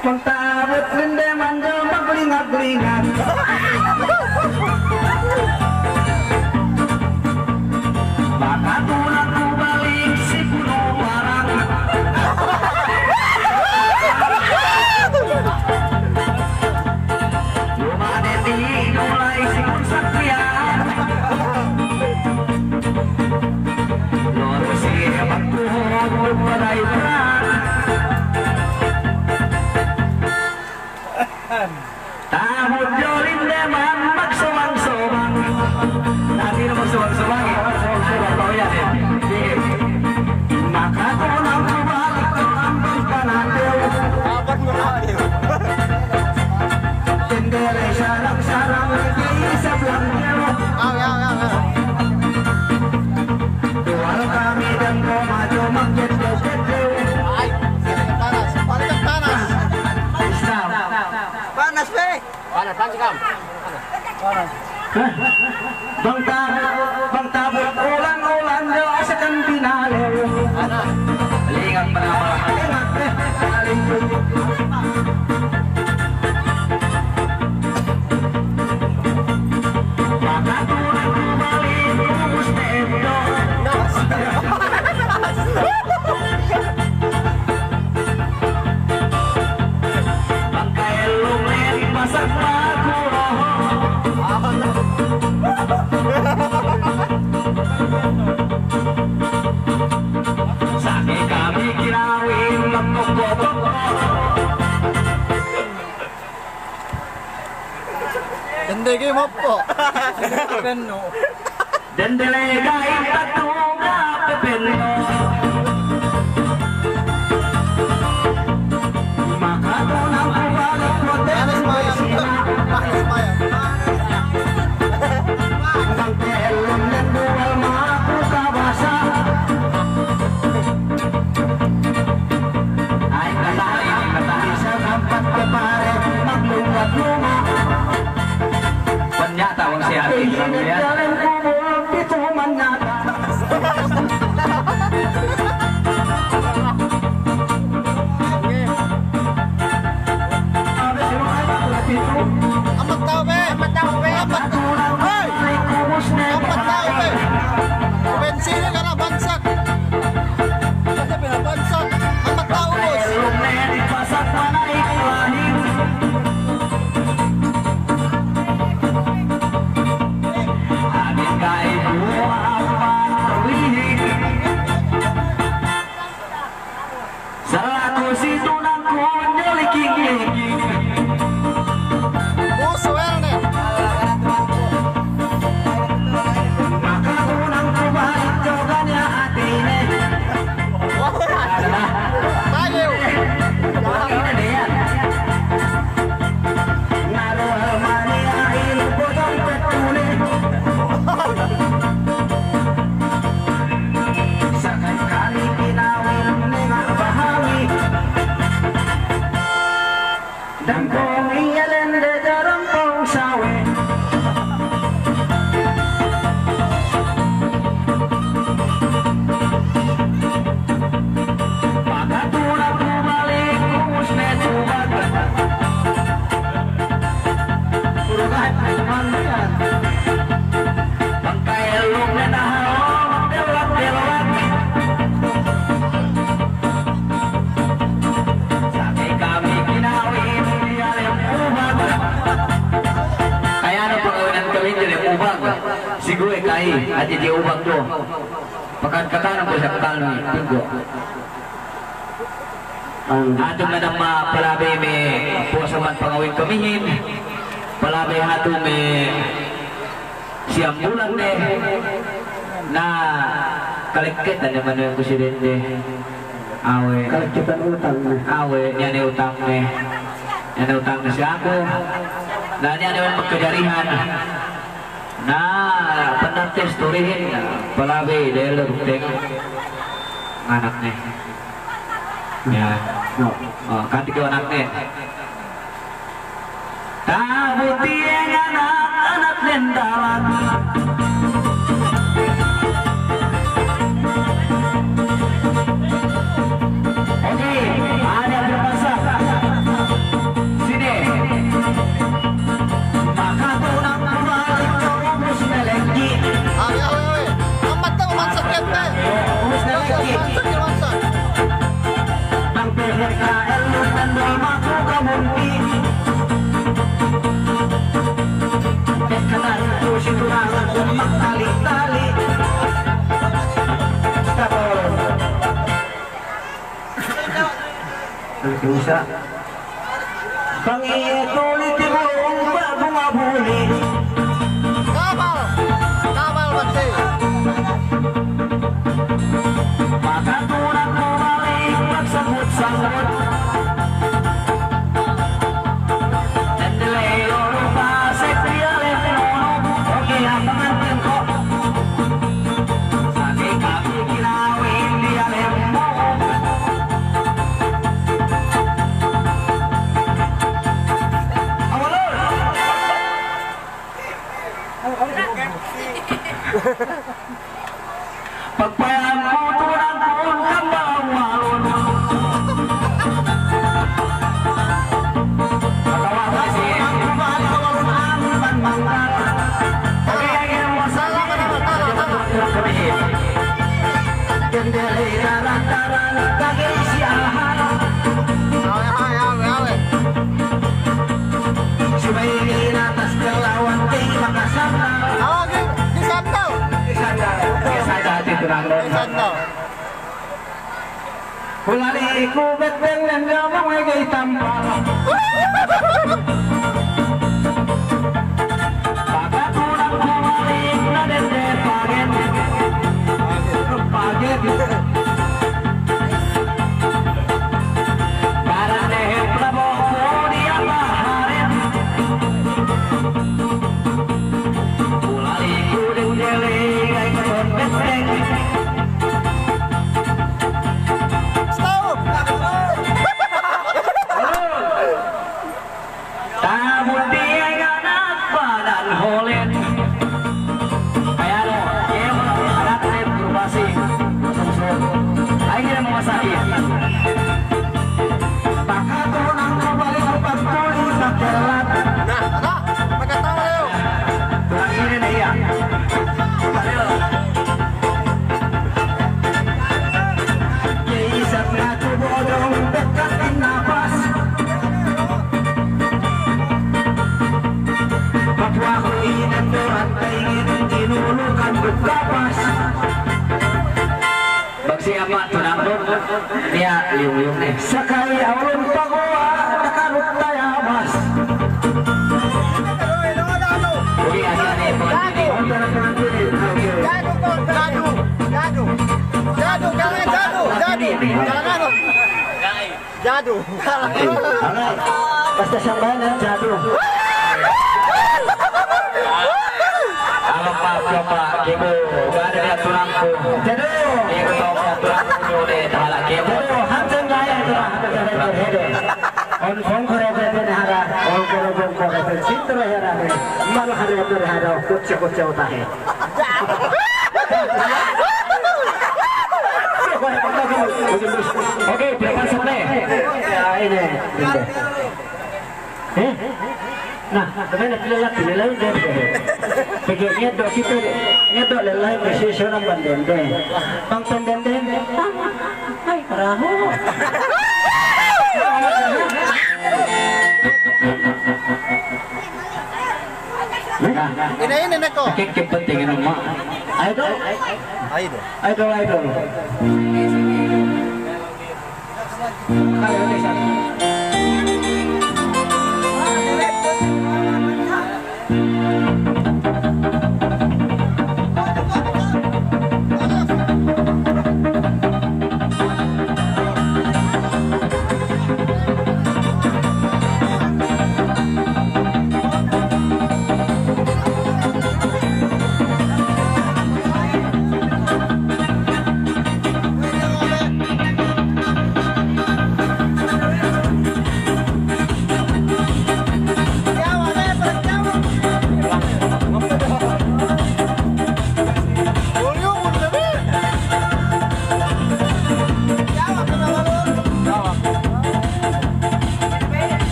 Mentabut rende manja mengkelingat-kelingat. Maka tulang ku balik si kuno barang. Cuma deti mulai si konsaksian. Loro si hebat tuhon berai perang. Tahun jolin deman maksomang-somang. Nanti nomor somang-somang ya, somang kau ya deh. Maka tulang kebalik terlampau kanan dewa. Apa mulai? Cendera sarang-sarang di sebelah dewa. Tual kami dan kau maju makin jauh-jauh. Panas, paling panas. Panas, Panas, Be. Panas, panas kamu. Panas. Bang tabot ulan-ulan nyo asakan pinalew. Lingat pa na mga lingat eh. Makatunan kumalin kumustedo. Bangkailong len pasak maguro. Sake kami kinawin magkukokok. Hindi kayo mo po. Dendelega itatunga pepeno. Makatunang kubalik mo Alis maya. Alis maya. Ang telong ng duwal mga kusabasa. Ay katahi sa kampat ka pare maglungat-luma. Panyata wang si Ate Ramya. Pito man nata. Amat tao be. Amat tao be. Amat tao. Hoy! Amat tao be. Bensino ka na bansat. Kasi pinabansat. Amat tao boss. Puso erne. Tayo. Dan kong iyalan de darang kong sawe. Pagkatulad bumalik kumus na tubag. Puro kahit ay mandiyan. Pagkailong na nahalong delwat-delwat. Sakay kami kinawin niyalang ubag. Kaya ano pagkawinan kami dyan yung ubag? Siguro kay at hindi ubag do. Pagkatanan po sa katalong tinggo. Atong na ng palabay may puasa man pangawin kamihin. Palabay hato may siyang bulan na kalikit na naman yung presidente. Awe. Kalikitan utang na. Awe, yan ay utang yan ay utang na siya ako. Na yan ay magkajarihan. Na panantes turihin. Palabay dahil ruteng. Anak niya. Yan. No. Oh, kanti ko anak niya. Tabuti ang anak-anak nendalan. Oke, ada yang bermasak. Sini. Maka tunang balik terus melengki. Awe. Amat tao mansak yan be. Terus melengki. Mansak yan mansak. Ang PHKL nandol mako kamunti. Kekanan itu siturangan umak tali-tali. Kapol. Bisa. Pangitulit ibong babungabuli. Kamal bante. Makaturang bumalik magsagot-sagot. Nandelay loro pasek dialek nono. Oke, ang pangantin ko. Sakay kami kinawin dialek mo. Awalol! Pagpayaan mo turang kung kamawalon. Patawa si Hulali ku beteng dan gamang lagi tampal. Baka kurang kumalik na dende pagen. Pagen. Para dehe prabowo dia baharin. Hulali ku dendele gai kon beteng. Siapa tunangkut dia liung-liung nih sekali awalun pagua takarut tayamas jadi ada nih jadu basta sambayan jadu apa kibo gak ada dia tunangku jadu kibo tau tunangku deh tahala kibo hansen gaya on phone kore bete hara on kore bete citra hara mal hare bete hara kucce kucce hota hai oke berapa sore ya ini nah dengan pilih deh begini dok itu ngedok lelai masih seorang bandende bang pendende hai perahu ini neko kepentingan emak idol ayo desa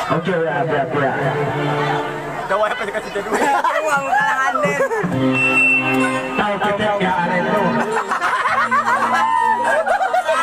Oke ya, Dawa apa dikasih duit? Uang kalangan din.